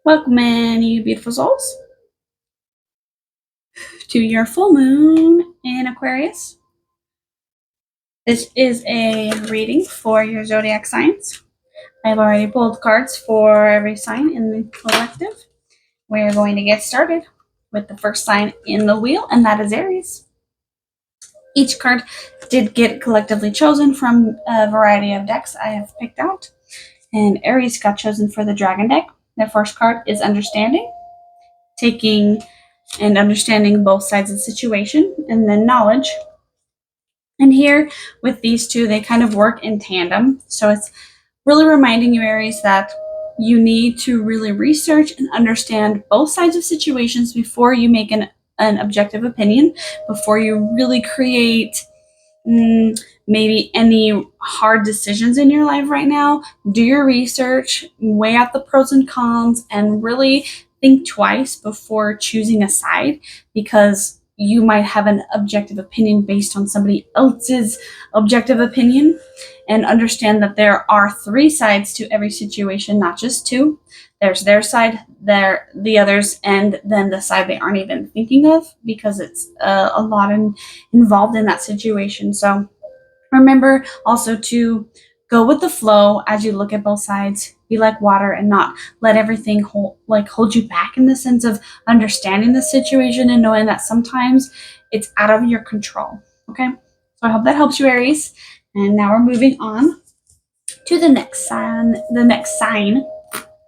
Welcome in, you beautiful souls, to your full moon in Aquarius. This is a reading for your zodiac signs. I've already pulled cards for every sign in the collective. We're going to get started with the first sign in the wheel, and that is Aries. Each card did get collectively chosen from a variety of decks I have picked out, and Aries got chosen for the Dragon deck. The first card is Understanding, taking and understanding both sides of the situation, and then Knowledge. And here with these two, they kind of work in tandem. So it's really reminding you, Aries, that you need to really research and understand both sides of situations before you make an objective opinion, before you really create maybe any hard decisions in your life right now. Do your research, weigh out the pros and cons, and really think twice before choosing a side, because you might have an objective opinion based on somebody else's objective opinion. And understand that there are three sides to every situation, not just two. There's their side, the others, and then the side they aren't even thinking of, because it's a lot involved in that situation. So remember also to go with the flow as you look at both sides. Be like water and not let everything hold you back, in the sense of understanding the situation and knowing that sometimes it's out of your control. Okay, so I hope that helps you, Aries. And now we're moving on to the next sign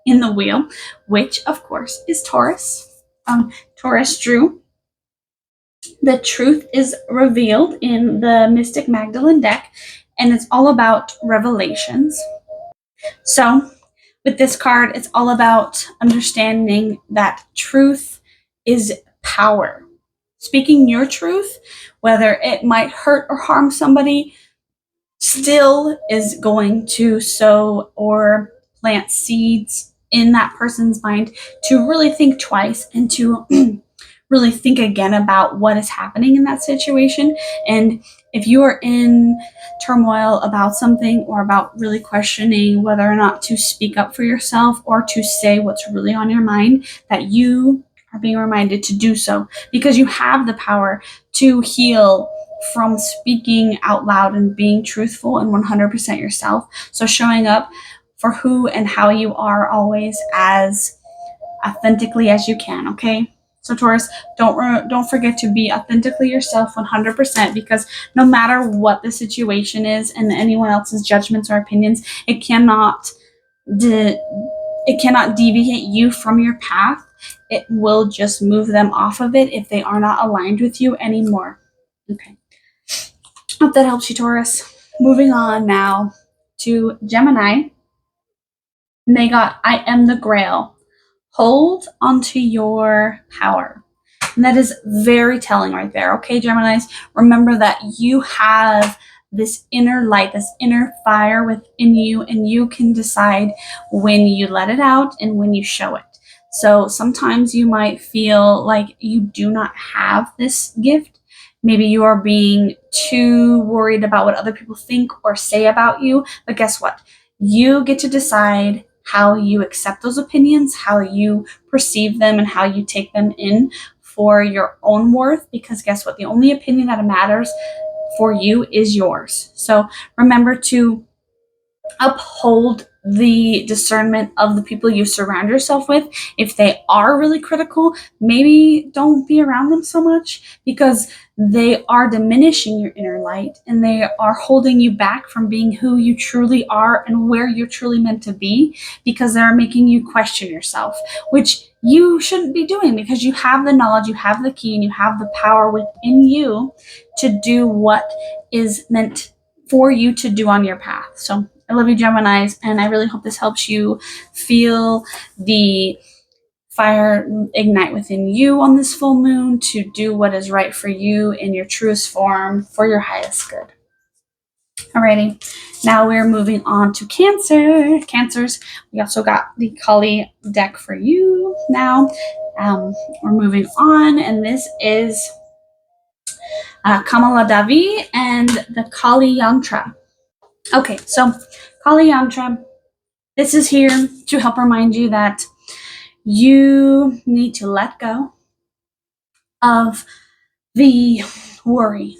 in the wheel, which of course is Taurus. Taurus drew The Truth is Revealed in the Mystic Magdalene deck, and it's all about revelations. So with this card, it's all about understanding that truth is power. Speaking your truth, whether it might hurt or harm somebody, still is going to sow or plant seeds in that person's mind to really think twice and to really think again about what is happening in that situation. And if you are in turmoil about something, or about really questioning whether or not to speak up for yourself or to say what's really on your mind, that you are being reminded to do so, because you have the power to heal from speaking out loud and being truthful and 100% yourself. So showing up for who and how you are, always as authentically as you can. Okay, so Taurus, don't forget to be authentically yourself 100%, because no matter what the situation is and anyone else's judgments or opinions, it cannot deviate you from your path. It will just move them off of it if they are not aligned with you anymore. Okay, hope that helps you, Taurus. Moving on now to Gemini. And they got I Am the Grail. Hold onto your power. And that is very telling right there. Okay, Geminis, remember that you have this inner light, this inner fire within you, and you can decide when you let it out and when you show it. So sometimes you might feel like you do not have this gift. Maybe you are being too worried about what other people think or say about you. But guess what? You get to decide how you accept those opinions, how you perceive them, and how you take them in for your own worth. Because guess what? The only opinion that matters for you is yours. So remember to uphold the discernment of the people you surround yourself with. If they are really critical, maybe don't be around them so much, because they are diminishing your inner light and they are holding you back from being who you truly are and where you're truly meant to be, because they're making you question yourself, which you shouldn't be doing, because you have the knowledge, you have the key, and you have the power within you to do what is meant for you to do on your path. So I love you, Geminis, and I really hope this helps you feel the fire ignite within you on this full moon to do what is right for you in your truest form for your highest good. Alrighty, now we're moving on to Cancer. Cancers, we also got the Kali deck for you now. We're moving on, and this is Kamala Devi and the Kali Yantra. Okay, so Kali Yantra, this is here to help remind you that you need to let go of the worry.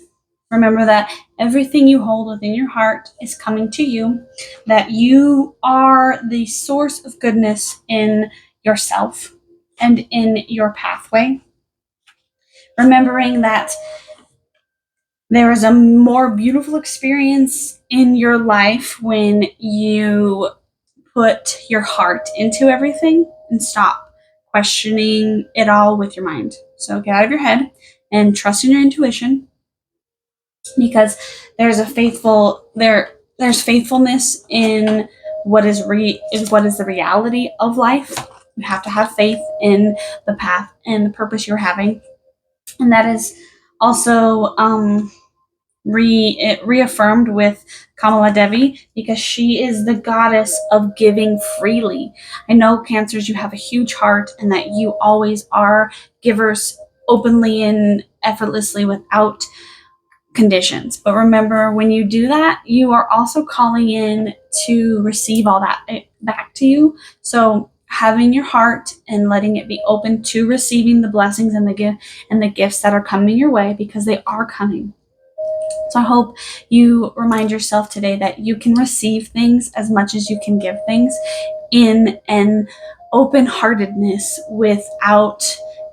Remember that everything you hold within your heart is coming to you, that you are the source of goodness in yourself and in your pathway. Remembering that there is a more beautiful experience in your life when you put your heart into everything and stop questioning it all with your mind. So get out of your head and trust in your intuition, because there's faithfulness in what is the reality of life. You have to have faith in the path and the purpose you're having, and that is also reaffirmed with Kamala Devi, because she is the goddess of giving freely. I know, Cancers, you have a huge heart and that you always are givers openly and effortlessly without conditions. But remember, when you do that, you are also calling in to receive all that back to you. So having your heart and letting it be open to receiving the blessings and the gifts that are coming your way, because they are coming. So I hope you remind yourself today that you can receive things as much as you can give things, in an open-heartedness without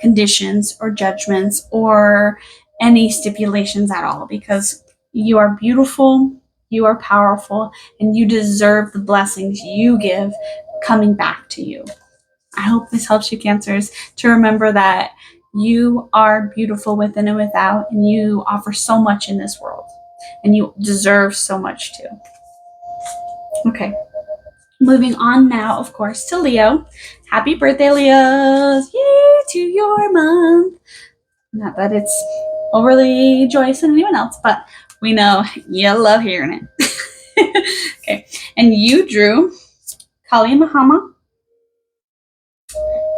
conditions or judgments or any stipulations at all, because you are beautiful, you are powerful, and you deserve the blessings you give coming back to you. I hope this helps you, Cancers, to remember that you are beautiful within and without, and you offer so much in this world, and you deserve so much too. Okay. Moving on now, of course, to Leo. Happy birthday, Leos! Yay to your month. Not that it's overly joyous in anyone else, but we know you love hearing it. Okay. And you drew Kali Mahama.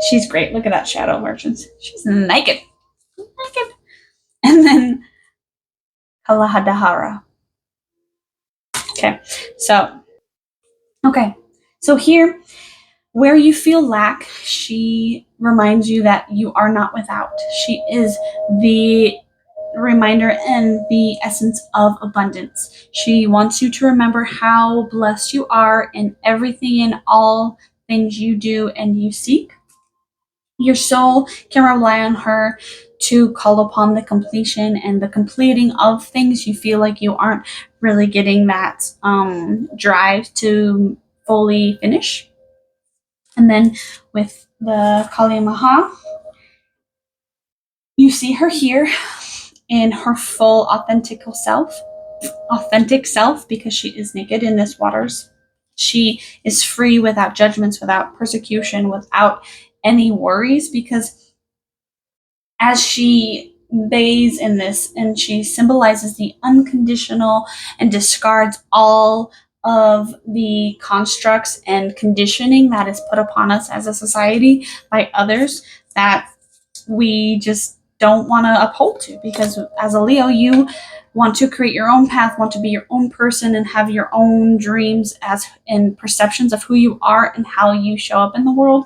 She's great. Look at that shadow merchants. She's naked. Naked. And then Kalahadahara. Okay. So here, where you feel lack, she reminds you that you are not without. She is the reminder and the essence of abundance. She wants you to remember how blessed you are in everything and all things you do and you seek. Your soul can rely on her to call upon the completion and the completing of things you feel like you aren't really getting that drive to fully finish. And then with the Kali Maha, you see her here in her full authentic self, because she is naked in this waters. She is free without judgments, without persecution, without any worries, because as she bathes in this and she symbolizes the unconditional and discards all of the constructs and conditioning that is put upon us as a society by others that we just don't want to uphold to, because as a Leo, you want to create your own path, want to be your own person, and have your own dreams as in perceptions of who you are and how you show up in the world.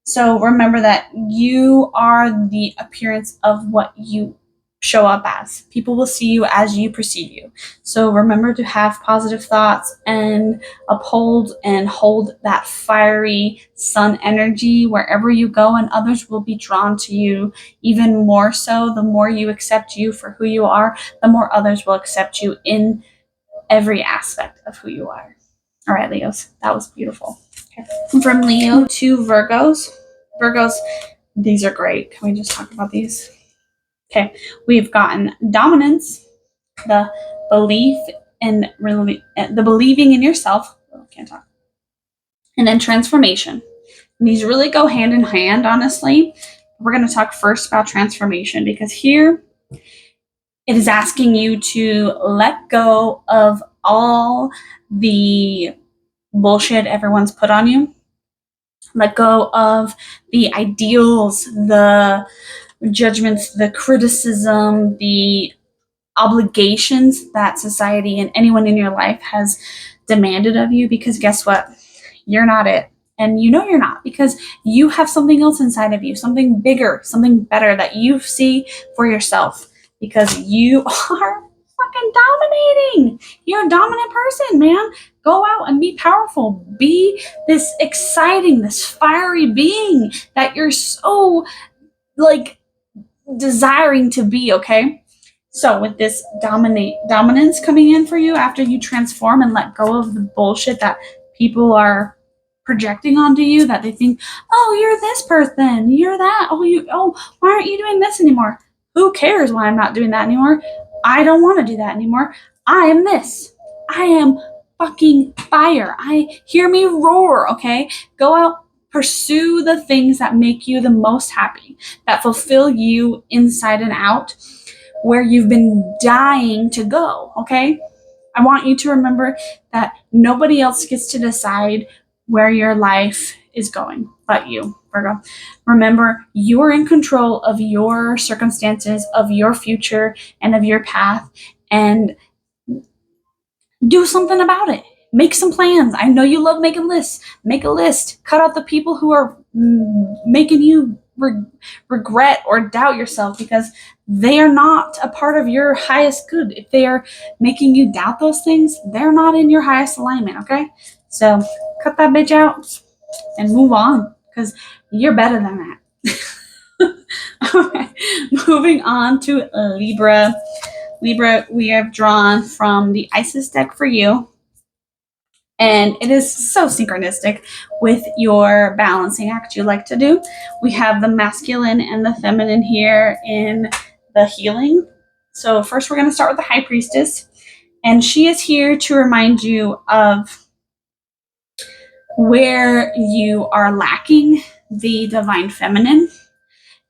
So remember that you are the appearance of what you show up as. People will see you as you perceive you. So remember to have positive thoughts and uphold and hold that fiery sun energy wherever you go, and others will be drawn to you even more so. The more you accept you for who you are, the more others will accept you in every aspect of who you are. All right, Leos, that was beautiful. Okay. From Leo to Virgos. Virgos, these are great. Can we just talk about these? Okay, we've gotten dominance, the belief and the believing in yourself. Oh, can't talk. And then transformation. And these really go hand in hand, honestly. We're going to talk first about transformation, because here it is asking you to let go of all the bullshit everyone's put on you. Let go of the ideals, the judgments, the criticism, the obligations that society and anyone in your life has demanded of you, because guess what? You're not it. And you know you're not, because you have something else inside of you, something bigger, something better that you see for yourself, because you are fucking dominating. You're a dominant person, man. Go out and be powerful. Be this exciting, this fiery being that you're so like desiring to be, okay? So with this dominance coming in for you after you transform and let go of the bullshit that people are projecting onto you, that they think, oh, you're this person, you're that, oh, why aren't you doing this anymore? Who cares why I'm not doing that anymore? I don't want to do that anymore. I am this. I am fucking fire. Hear me roar, okay? Go out, pursue the things that make you the most happy, that fulfill you inside and out, where you've been dying to go, okay? I want you to remember that nobody else gets to decide where your life is going but you, Virgo. Remember, you're in control of your circumstances, of your future, and of your path, and do something about it. Make some plans. I know you love making lists. Make a list. Cut out the people who are making you regret or doubt yourself, because they are not a part of your highest good. If they are making you doubt those things, they're not in your highest alignment, okay? So cut that bitch out and move on, because you're better than that. Okay, moving on to Libra. Libra, we have drawn from the Isis deck for you. And it is so synchronistic with your balancing act you like to do. We have the masculine and the feminine here in the healing. So first we're going to start with the High Priestess. And she is here to remind you of where you are lacking the divine feminine,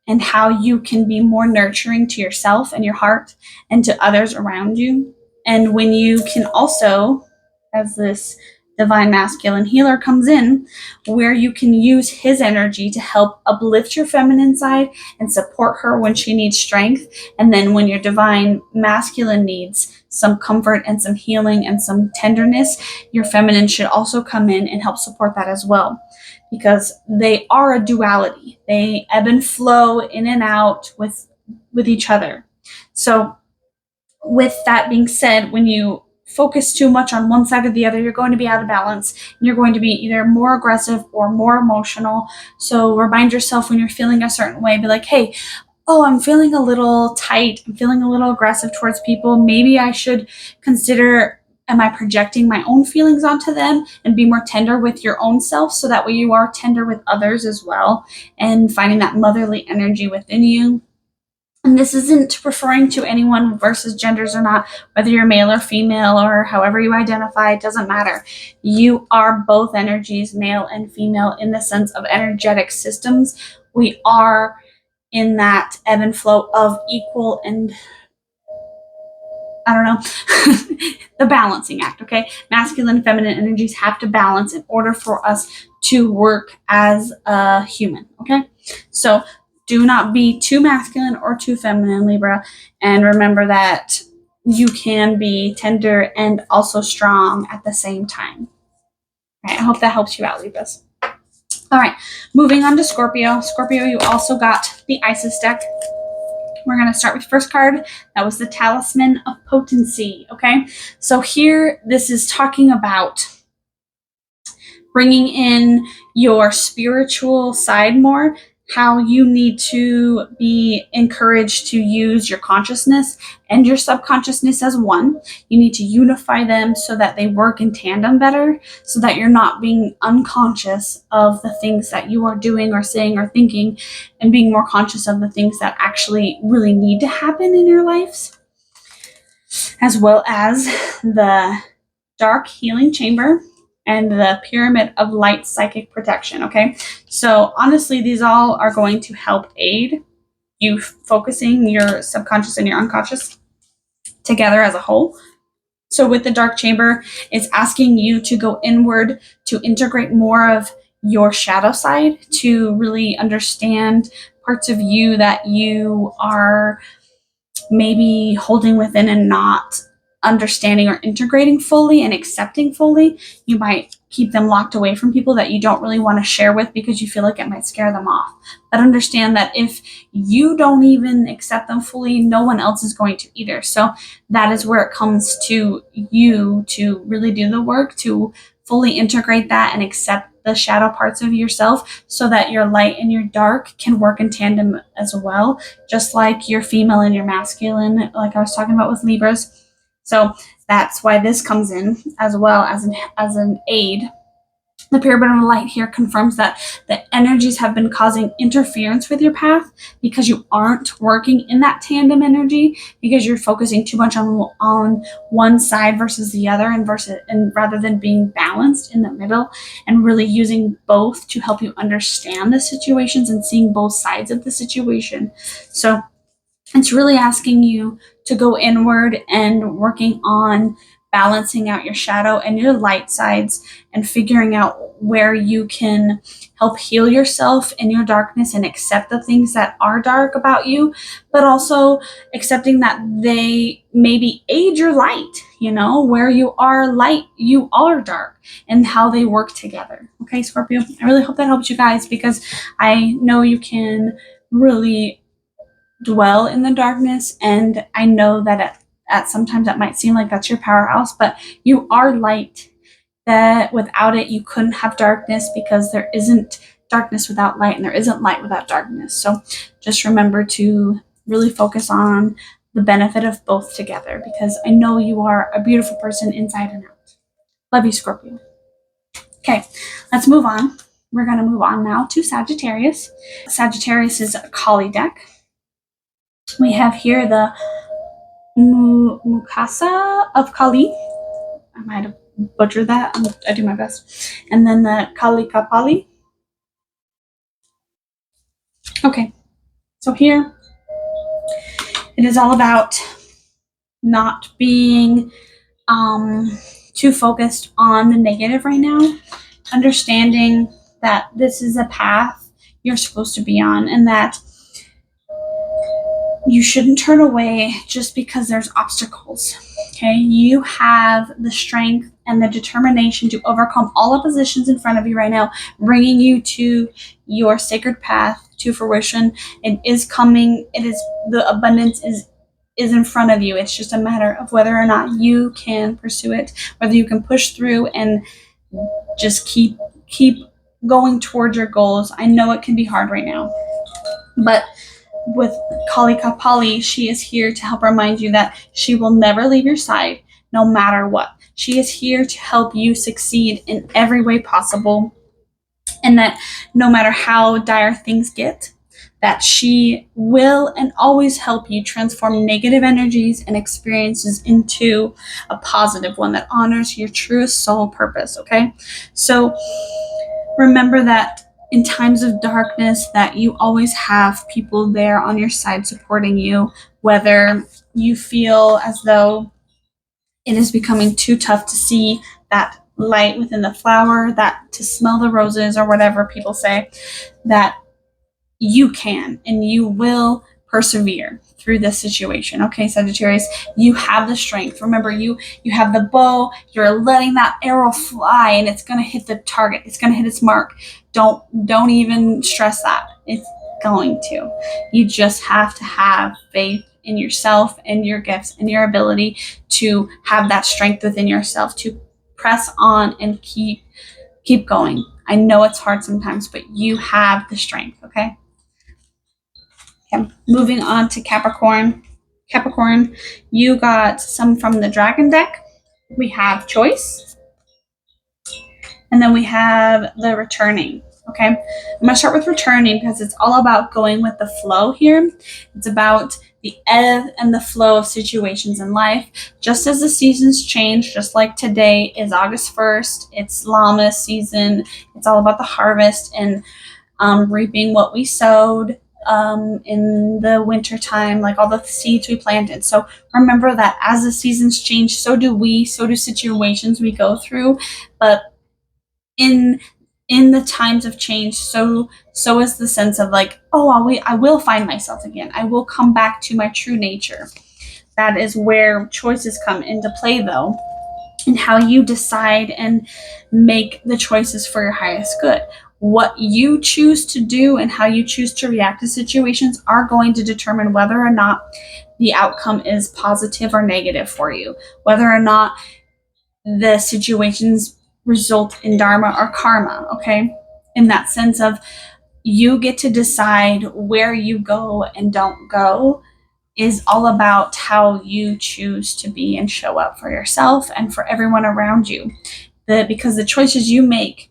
and how you can be more nurturing to yourself and your heart and to others around you. And when you can also, as this divine masculine healer comes in, where you can use his energy to help uplift your feminine side and support her when she needs strength. And then when your divine masculine needs some comfort and some healing and some tenderness, your feminine should also come in and help support that as well, because they are a duality. They ebb and flow in and out with each other. So with that being said, when you focus too much on one side or the other, you're going to be out of balance, and you're going to be either more aggressive or more emotional. So remind yourself, when you're feeling a certain way, be like, hey, oh, I'm feeling a little tight, I'm feeling a little aggressive towards people. Maybe I should consider, am I projecting my own feelings onto them, and be more tender with your own self, so that way you are tender with others as well, and finding that motherly energy within you. And this isn't referring to anyone versus genders or not, whether you're male or female or however you identify, it doesn't matter. You are both energies, male and female, in the sense of energetic systems. We are in that ebb and flow of equal and, I don't know, the balancing act, okay? Masculine and feminine energies have to balance in order for us to work as a human, okay? So do not be too masculine or too feminine, Libra. And remember that you can be tender and also strong at the same time. All right, I hope that helps you out, Libras. All right, moving on to Scorpio. Scorpio, you also got the Isis deck. We're going to start with the first card. That was the Talisman of Potency, okay? So here, this is talking about bringing in your spiritual side more, how you need to be encouraged to use your consciousness and your subconsciousness as one. You need to unify them so that they work in tandem better, so that you're not being unconscious of the things that you are doing or saying or thinking, and being more conscious of the things that actually really need to happen in your lives, as well as the Dark Healing Chamber and the Pyramid of Light Psychic Protection, okay? So honestly, these all are going to help aid you focusing your subconscious and your unconscious together as a whole. So with the Dark Chamber, it's asking you to go inward, to integrate more of your shadow side, to really understand parts of you that you are maybe holding within and not understanding or integrating fully and accepting fully, you might keep them locked away from people that you don't really want to share with because you feel like it might scare them off. But understand that if you don't even accept them fully, no one else is going to either. So that is where it comes to you to really do the work to fully integrate that and accept the shadow parts of yourself so that your light and your dark can work in tandem as well, just like your female and your masculine, like I was talking about with Libras. So that's why this comes in as well as an aid. The pyramid of light here confirms that the energies have been causing interference with your path because you aren't working in that tandem energy, because you're focusing too much on one side versus the other, and rather than being balanced in the middle and really using both to help you understand the situations and seeing both sides of the situation. So it's really asking you to go inward and working on balancing out your shadow and your light sides and figuring out where you can help heal yourself in your darkness and accept the things that are dark about you, but also accepting that they maybe aid your light, where you are light, you are dark, and how they work together. Okay, Scorpio, I really hope that helps you guys, because I know you can really dwell in the darkness, and I know that at sometimes that might seem like that's your powerhouse, but you are light, that without it you couldn't have darkness, because there isn't darkness without light and there isn't light without darkness. So just remember to really focus on the benefit of both together, because I know you are a beautiful person inside and out. Love you, Scorpio. Okay, let's move on. We're going to move on now to Sagittarius. Sagittarius is a Kali deck. We have here the Mukasa of Kali. I might have butchered that. I do my best. And then the Kali Kapali. Okay, so here it is all about not being too focused on the negative right now. Understanding that this is a path you're supposed to be on, and that you shouldn't turn away just because there's obstacles. Okay, you have the strength and the determination to overcome all oppositions in front of you right now, bringing you to your sacred path to fruition. It is coming. The abundance is in front of you. It's just a matter of whether or not you can pursue it, whether you can push through and just keep going towards your goals. I know it can be hard right now, but with Kali Kapali, she is here to help remind you that she will never leave your side no matter what. She is here to help you succeed in every way possible, and that no matter how dire things get, that she will and always help you transform negative energies and experiences into a positive one that honors your truest soul purpose. Okay, so remember that in times of darkness, that you always have people there on your side supporting you, whether you feel as though it is becoming too tough to see that light within the flower, that to smell the roses, or whatever people say, that you can and you will persevere through this situation. Okay, Sagittarius, you have the strength. Remember, you have the bow. You're letting that arrow fly, and it's going to hit the target. It's going to hit its mark. Don't even stress that. It's going to. You just have to have faith in yourself and your gifts and your ability to have that strength within yourself to press on and keep going. I know it's hard sometimes, but you have the strength. Okay, moving on to Capricorn. Capricorn, you got some from the Dragon deck. We have Choice, and then we have the Returning. Okay, I'm going to start with Returning because it's all about going with the flow here. It's about the ebb and the flow of situations in life. Just as the seasons change, just like today is August 1st, it's Llama season. It's all about the harvest and reaping what we sowed in the winter time, like all the seeds we planted. So remember that as the seasons change, so do we, so do situations we go through. But in the times of change, so is the sense of like, oh, I will find myself again. I will come back to my true nature. That is where choices come into play, though, and how you decide and make the choices for your highest good. What you choose to do and how you choose to react to situations are going to determine whether or not the outcome is positive or negative for you, whether or not the situations result in dharma or karma, okay? In that sense of you get to decide where you go and don't go is all about how you choose to be and show up for yourself and for everyone around you. Because the choices you make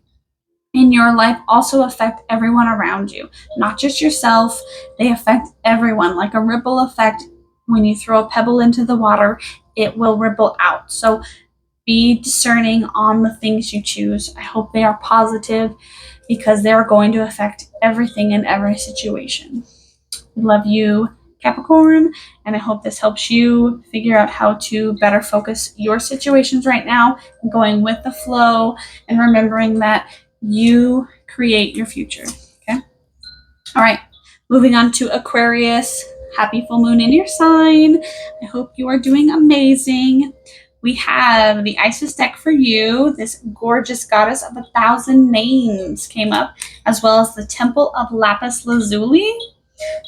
in your life also affect everyone around you, not just yourself. They affect everyone, like a ripple effect. When you throw a pebble into the water, it will ripple out. So be discerning on the things you choose. I hope they are positive because they're going to affect everything in every situation. Love you, Capricorn, and I hope this helps you figure out how to better focus your situations right now, going with the flow and remembering that you create your future. Okay? All right, moving on to Aquarius. Happy full moon in your sign. I hope you are doing amazing. We have the Isis deck for you. This gorgeous goddess of 1,000 names came up, as well as the Temple of Lapis Lazuli.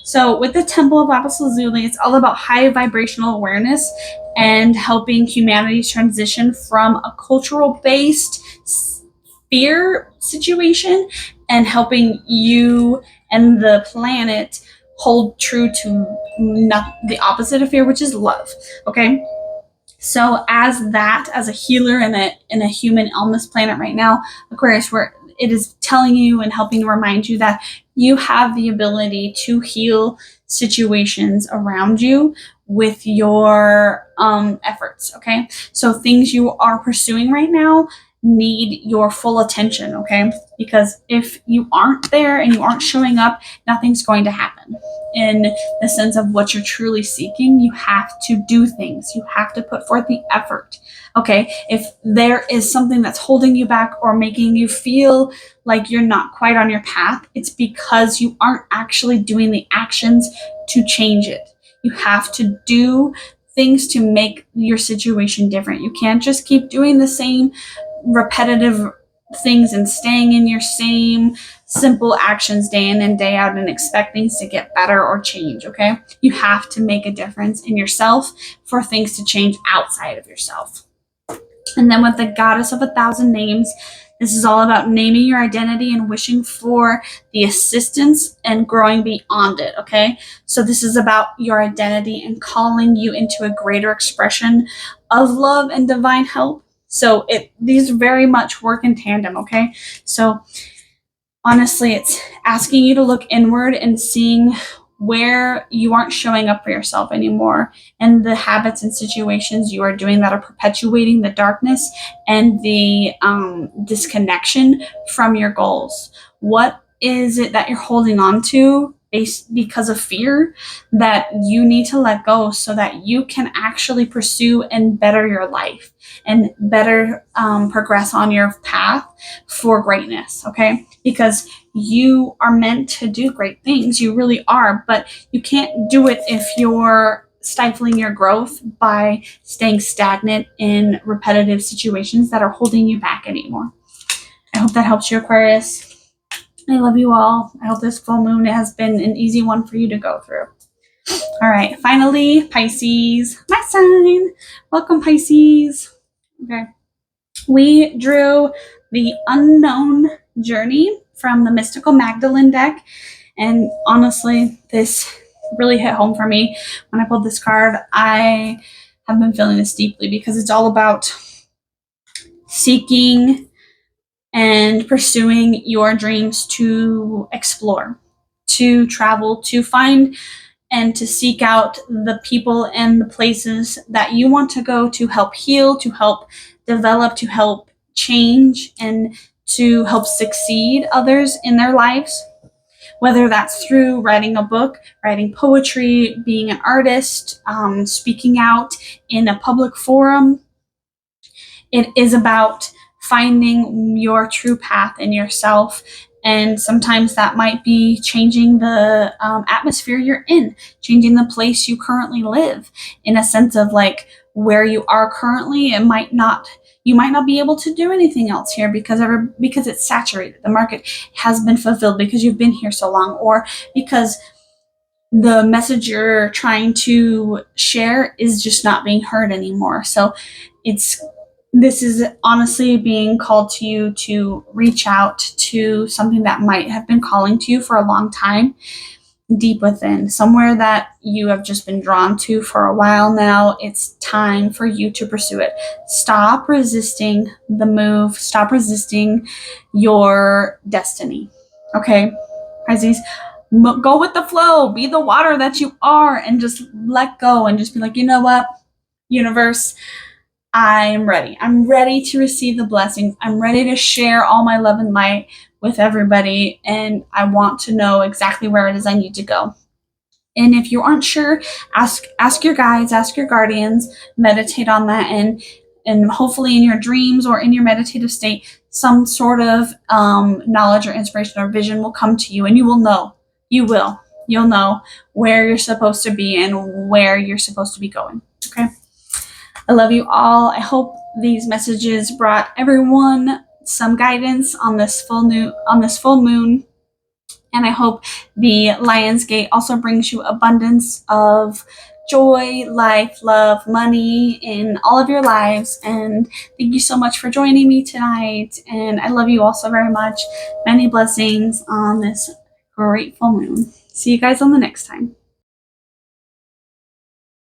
So with the Temple of Lapis Lazuli, it's all about high vibrational awareness and helping humanity transition from a cultural-based fear situation and helping you and the planet hold true to not the opposite of fear, which is love. Okay. So as a healer in a human on this planet right now, Aquarius, where it is telling you and helping to remind you that you have the ability to heal situations around you with your efforts. Okay. So things you are pursuing right now need your full attention. Okay. Because if you aren't there and you aren't showing up, nothing's going to happen. In the sense of what you're truly seeking, you have to do things. You have to put forth the effort. Okay. If there is something that's holding you back or making you feel like you're not quite on your path, it's because you aren't actually doing the actions to change it. You have to do things to make your situation different. You can't just keep doing the same repetitive things and staying in your same simple actions day in and day out and expect things to get better or change. Okay. You have to make a difference in yourself for things to change outside of yourself. And then with the goddess of 1,000 names, this is all about naming your identity and wishing for the assistance and growing beyond it. Okay. So this is about your identity and calling you into a greater expression of love and divine help. So these very much work in tandem. Okay. So honestly, it's asking you to look inward and seeing where you aren't showing up for yourself anymore and the habits and situations you are doing that are perpetuating the darkness and the disconnection from your goals. What is it that you're holding on to because of fear that you need to let go so that you can actually pursue and better your life and better progress on your path for greatness? Okay. Because you are meant to do great things. You really are, but you can't do it if you're stifling your growth by staying stagnant in repetitive situations that are holding you back anymore. I hope that helps you, Aquarius. I love you all. I hope this full moon has been an easy one for you to go through. All right, finally, Pisces, my sign. Welcome, Pisces. Okay. We drew the Unknown Journey from the Mystical Magdalene deck. And honestly, this really hit home for me when I pulled this card. I have been feeling this deeply because it's all about seeking and pursuing your dreams to explore, to travel, to find and to seek out the people and the places that you want to go to help heal, to help develop, to help change, and to help succeed others in their lives. Whether that's through writing a book, writing poetry, being an artist, speaking out in a public forum. It is about finding your true path in yourself And sometimes that might be changing the atmosphere you're in, changing the place you currently live, in a sense of like where you are currently. It might not, you might not be able to do anything else here because it's saturated. The market has been fulfilled because you've been here so long, or because the message you're trying to share is just not being heard anymore. So this is honestly being called to you to reach out to something that might have been calling to you for a long time, deep within, somewhere that you have just been drawn to for a while now. It's time for you to pursue it. Stop resisting the move. Stop resisting your destiny. Okay, Pisces, go with the flow. Be the water that you are, and just let go and just be like, you know what, universe, I'm ready. I'm ready to receive the blessings. I'm ready to share all my love and light with everybody. And I want to know exactly where it is I need to go. And if you aren't sure, ask your guides, ask your guardians, meditate on that, and hopefully in your dreams or in your meditative state, some sort of knowledge or inspiration or vision will come to you, and you will know. You'll know where you're supposed to be and where you're supposed to be going. Okay. I love you all. I hope these messages brought everyone some guidance on this full moon. And I hope the Lion's Gate also brings you abundance of joy, life, love, money in all of your lives. And thank you so much for joining me tonight. And I love you all so very much. Many blessings on this great full moon. See you guys on the next time.